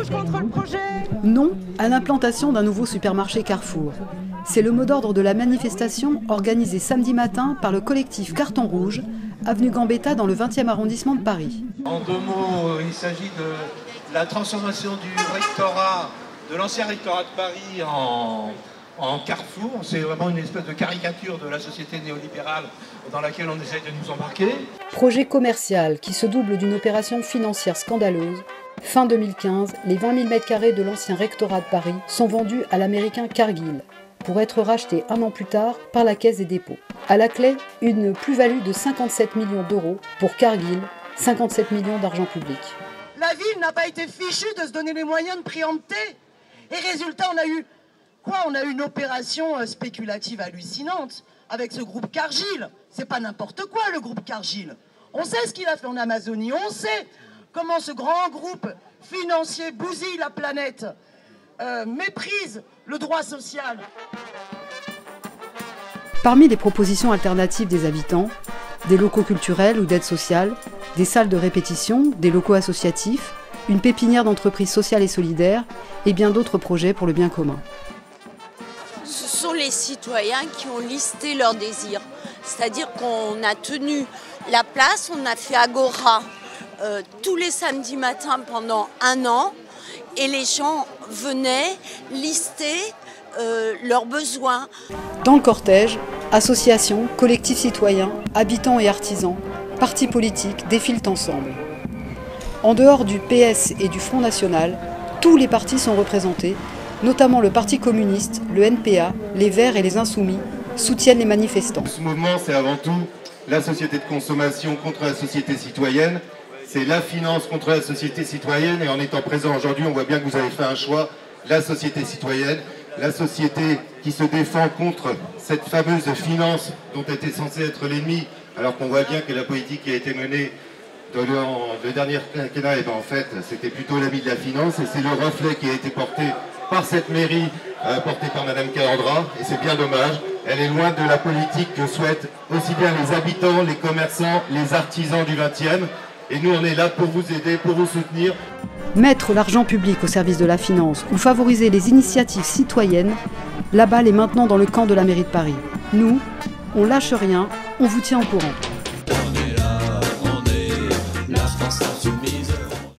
rouge contre le projet. Non à l'implantation d'un nouveau supermarché Carrefour. C'est le mot d'ordre de la manifestation organisée samedi matin par le collectif Carton Rouge, avenue Gambetta dans le 20e arrondissement de Paris. En 2 mots, il s'agit de la transformation du rectorat, de l'ancien rectorat de Paris en Carrefour. C'est vraiment une espèce de caricature de la société néolibérale dans laquelle on essaye de nous embarquer. Projet commercial qui se double d'une opération financière scandaleuse. Fin 2015, les 20 000 m² de l'ancien rectorat de Paris sont vendus à l'américain Cargill pour être rachetés 1 an plus tard par la Caisse des dépôts. À la clé, une plus-value de 57 millions d'euros pour Cargill, 57 millions d'argent public. La ville n'a pas été fichue de se donner les moyens de préempter. Et résultat, on a eu quoi? On a eu une opération spéculative hallucinante avec ce groupe Cargill. C'est pas n'importe quoi le groupe Cargill. On sait ce qu'il a fait en Amazonie, on sait comment ce grand groupe financier bousille la planète, méprise le droit social. Parmi les propositions alternatives des habitants, des locaux culturels ou d'aide sociale, des salles de répétition, des locaux associatifs, une pépinière d'entreprises sociales et solidaires et bien d'autres projets pour le bien commun. Ce sont les citoyens qui ont listé leurs désirs. C'est-à-dire qu'on a tenu la place, on a fait agora tous les samedis matins pendant 1 an et les gens venaient lister leurs besoins. Dans le cortège, associations, collectifs citoyens, habitants et artisans, partis politiques défilent ensemble. En dehors du PS et du Front National, tous les partis sont représentés, notamment le Parti communiste, le NPA, les Verts et les Insoumis soutiennent les manifestants. Ce mouvement, c'est avant tout la société de consommation contre la société citoyenne. C'est la finance contre la société citoyenne. Et en étant présent aujourd'hui, on voit bien que vous avez fait un choix. La société citoyenne, la société qui se défend contre cette fameuse finance dont était censée être l'ennemi, alors qu'on voit bien que la politique qui a été menée dans le dernier quinquennat, en fait, c'était plutôt l'ami de la finance. Et c'est le reflet qui a été porté par cette mairie, portée par Madame Calandra. Et c'est bien dommage. Elle est loin de la politique que souhaitent aussi bien les habitants, les commerçants, les artisans du 20e. Et nous, on est là pour vous aider, pour vous soutenir. Mettre l'argent public au service de la finance ou favoriser les initiatives citoyennes, la balle est maintenant dans le camp de la mairie de Paris. Nous, on lâche rien, on vous tient au courant.